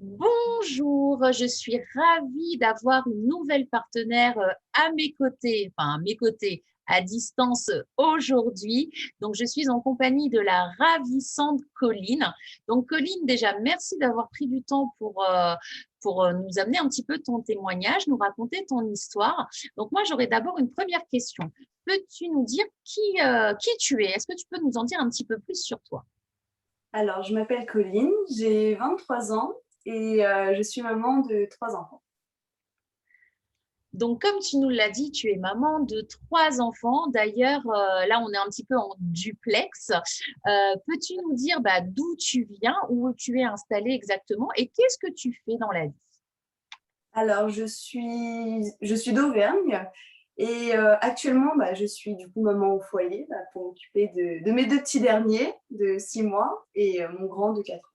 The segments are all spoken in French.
Bonjour, je suis ravie d'avoir une nouvelle partenaire à mes côtés, à distance aujourd'hui. Donc, je suis en compagnie de la ravissante Colline. Donc, Colline, déjà, merci d'avoir pris du temps pour nous amener un petit peu ton témoignage, nous raconter ton histoire. Donc, moi, j'aurais d'abord une première question. Peux-tu nous dire qui tu es? Est-ce que tu peux nous en dire un petit peu plus sur toi? Alors, je m'appelle Colline, j'ai 23 ans et je suis maman de 3 enfants. Donc, comme tu nous l'as dit, tu es maman de 3 enfants. D'ailleurs, là, on est un petit peu en duplex. Peux-tu nous dire d'où tu viens, où tu es installée exactement et qu'est-ce que tu fais dans la vie? Alors, je suis d'Auvergne et actuellement, je suis du coup maman au foyer, pour m'occuper de mes 2 petits derniers de 6 mois et mon grand de 4 ans.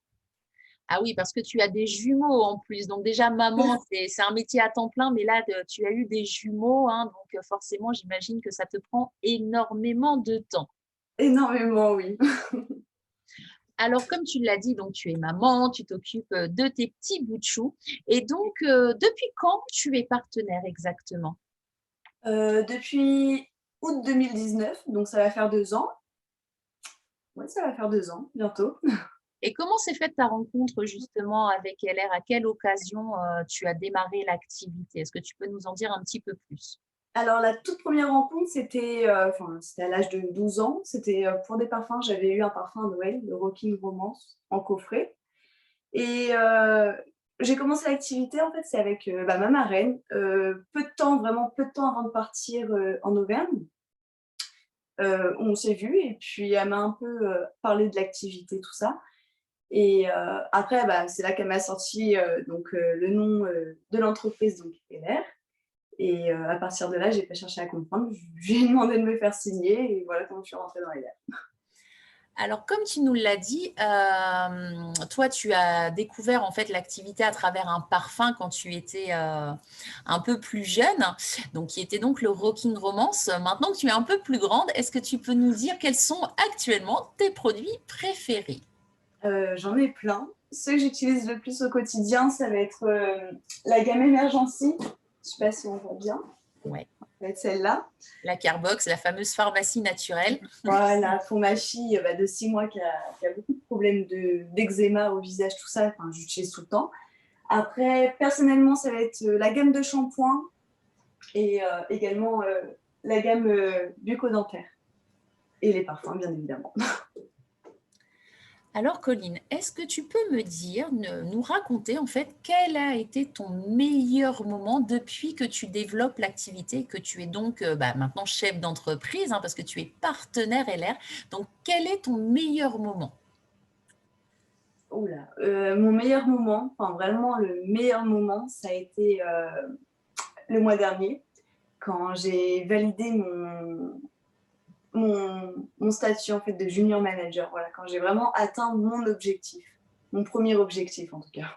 Ah oui, parce que tu as des jumeaux en plus. Donc déjà, maman, c'est un métier à temps plein, mais là, tu as eu des jumeaux, hein, donc forcément, j'imagine que ça te prend énormément de temps. Énormément, oui. Alors, comme tu l'as dit, donc tu es maman, tu t'occupes de tes petits bouts de chou. Et donc, depuis quand tu es partenaire exactement? Depuis août 2019, donc ça va faire 2 ans. Ouais, ça va faire 2 ans bientôt. Et comment s'est faite ta rencontre justement avec LR? À quelle occasion tu as démarré l'activité? Est-ce que tu peux nous en dire un petit peu plus? Alors la toute première rencontre, c'était à l'âge de 12 ans. C'était, pour des parfums. J'avais eu un parfum à Noël, le Rocking Romance en coffret et j'ai commencé l'activité, en fait, c'est avec, ma marraine, peu de temps, vraiment peu de temps avant de partir, en Auvergne. On s'est vus et puis elle m'a un peu, parlé de l'activité, tout ça et après, c'est là qu'elle m'a sorti, le nom, de l'entreprise, donc LR. Et à partir de là, j'ai pas cherché à comprendre. Je lui ai demandé de me faire signer et voilà comment je suis rentrée dans les lettres. Alors, comme tu nous l'as dit, toi, tu as découvert en fait l'activité à travers un parfum quand tu étais un peu plus jeune, donc qui était donc le Rocking Romance. Maintenant que tu es un peu plus grande, est-ce que tu peux nous dire quels sont actuellement tes produits préférés? J'en ai plein. Ceux que j'utilise le plus au quotidien, ça va être, la gamme Emergency. Je sais pas si on voit bien, Ouais. ça va être celle-là. La Carbox, la fameuse pharmacie naturelle. Voilà, pour ma fille, de 6 mois qui a beaucoup de problèmes d'eczéma au visage, tout ça, enfin, j'utilise tout le temps. Après, personnellement, ça va être, la gamme de shampoing et également, la gamme, bucco-dentaire et les parfums, bien évidemment. Alors, Colline, est-ce que tu peux me dire, nous raconter en fait quel a été ton meilleur moment depuis que tu développes l'activité, que tu es donc maintenant chef d'entreprise, hein, parce que tu es partenaire LR. Donc, quel est ton meilleur moment? Ouh là, mon meilleur moment, enfin vraiment le meilleur moment, ça a été, le mois dernier quand j'ai validé mon statut en fait de junior manager. Voilà, quand j'ai vraiment atteint mon objectif, mon premier objectif en tout cas.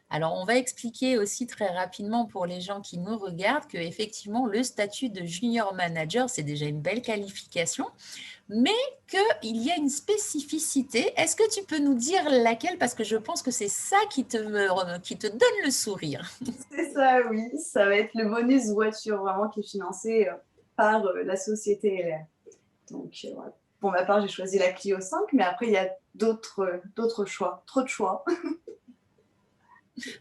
Alors, on va expliquer aussi très rapidement pour les gens qui nous regardent que effectivement le statut de junior manager, c'est déjà une belle qualification, mais qu'il y a une spécificité. Est-ce que tu peux nous dire laquelle? Parce que je pense que c'est ça qui te donne le sourire. C'est ça, oui, ça va être le bonus voiture vraiment qui est financé, par, la société LR. Donc voilà. Pour ma part, j'ai choisi la Clio 5, mais après il y a d'autres choix, trop de choix.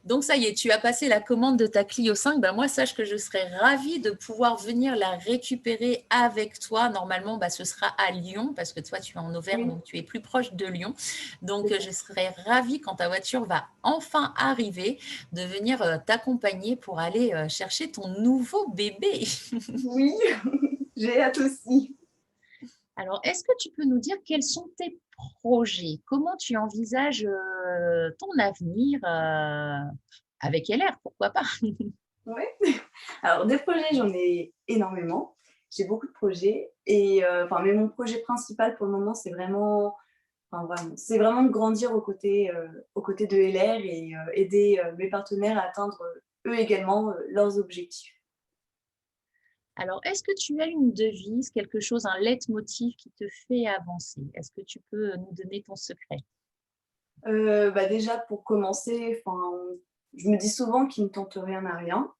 Donc ça y est, tu as passé la commande de ta Clio 5. Ben moi, sache que je serais ravie de pouvoir venir la récupérer avec toi. Normalement, ce sera à Lyon parce que toi, tu es en Auvergne, Oui, donc tu es plus proche de Lyon. Donc, c'est ça. je serais ravie quand ta voiture va enfin arriver de venir t'accompagner pour aller chercher ton nouveau bébé. Oui, j'ai hâte aussi. Alors, est-ce que tu peux nous dire quels sont tes projets? Comment tu envisages ton avenir avec LR, pourquoi pas? Ouais. Alors des projets, j'en ai énormément. J'ai beaucoup de projets et mais mon projet principal pour le moment, c'est vraiment de grandir aux côtés de LR et aider, mes partenaires à atteindre, eux également, leurs objectifs. Alors, est-ce que tu as une devise, quelque chose, un leitmotiv qui te fait avancer? Est-ce que tu peux nous donner ton secret? Déjà pour commencer, je me dis souvent qu'il ne tente rien n'a rien.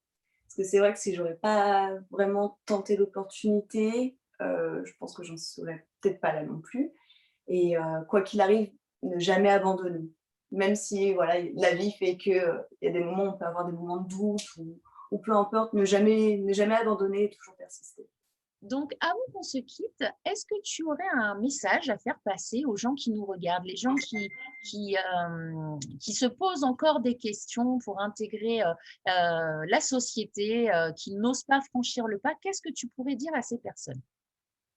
Parce que c'est vrai que si j'aurais pas vraiment tenté l'opportunité, je pense que j'en serais peut-être pas là non plus et quoi qu'il arrive, ne jamais abandonner. Même si voilà, la vie fait que, il y a des moments où on peut avoir des moments de doute ou peu importe, ne jamais abandonner et toujours persister. Donc, avant qu'on se quitte, est-ce que tu aurais un message à faire passer aux gens qui nous regardent, les gens qui se posent encore des questions pour intégrer la société, qui n'osent pas franchir le pas? Qu'est-ce que tu pourrais dire à ces personnes?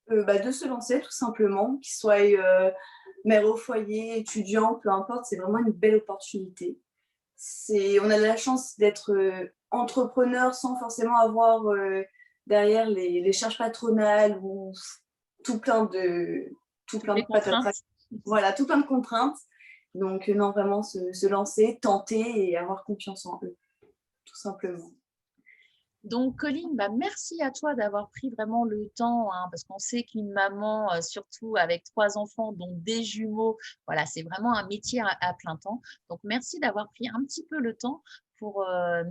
De se lancer tout simplement, qu'ils soient, mère au foyer, étudiants, peu importe, c'est vraiment une belle opportunité. On a la chance d'être, entrepreneur sans forcément avoir, derrière les charges patronales ou tout plein de tout Toutes plein les de patatrac. contraintes? Voilà, tout plein de contraintes. Donc, non, vraiment se lancer, tenter et avoir confiance en eux, tout simplement. Donc, Colline, merci à toi d'avoir pris vraiment le temps, hein, parce qu'on sait qu'une maman, surtout avec 3 enfants, dont des jumeaux, voilà, c'est vraiment un métier à plein temps. Donc, merci d'avoir pris un petit peu le temps pour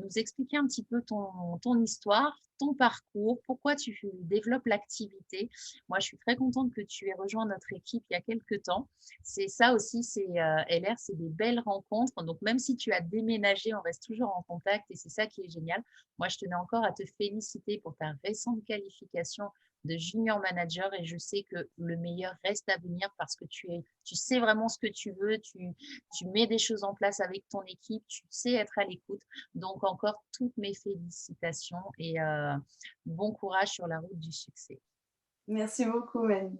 nous expliquer un petit peu ton histoire, ton parcours, pourquoi tu développes l'activité. Moi, je suis très contente que tu aies rejoint notre équipe il y a quelques temps. C'est ça aussi, c'est LR, c'est des belles rencontres. Donc, même si tu as déménagé, on reste toujours en contact et c'est ça qui est génial. Moi, je tenais encore à te féliciter pour ta récente qualification de junior manager et je sais que le meilleur reste à venir parce que tu sais vraiment ce que tu veux, tu mets des choses en place avec ton équipe, tu sais être à l'écoute. Donc, encore toutes mes félicitations et bon courage sur la route du succès. Merci beaucoup, Mani.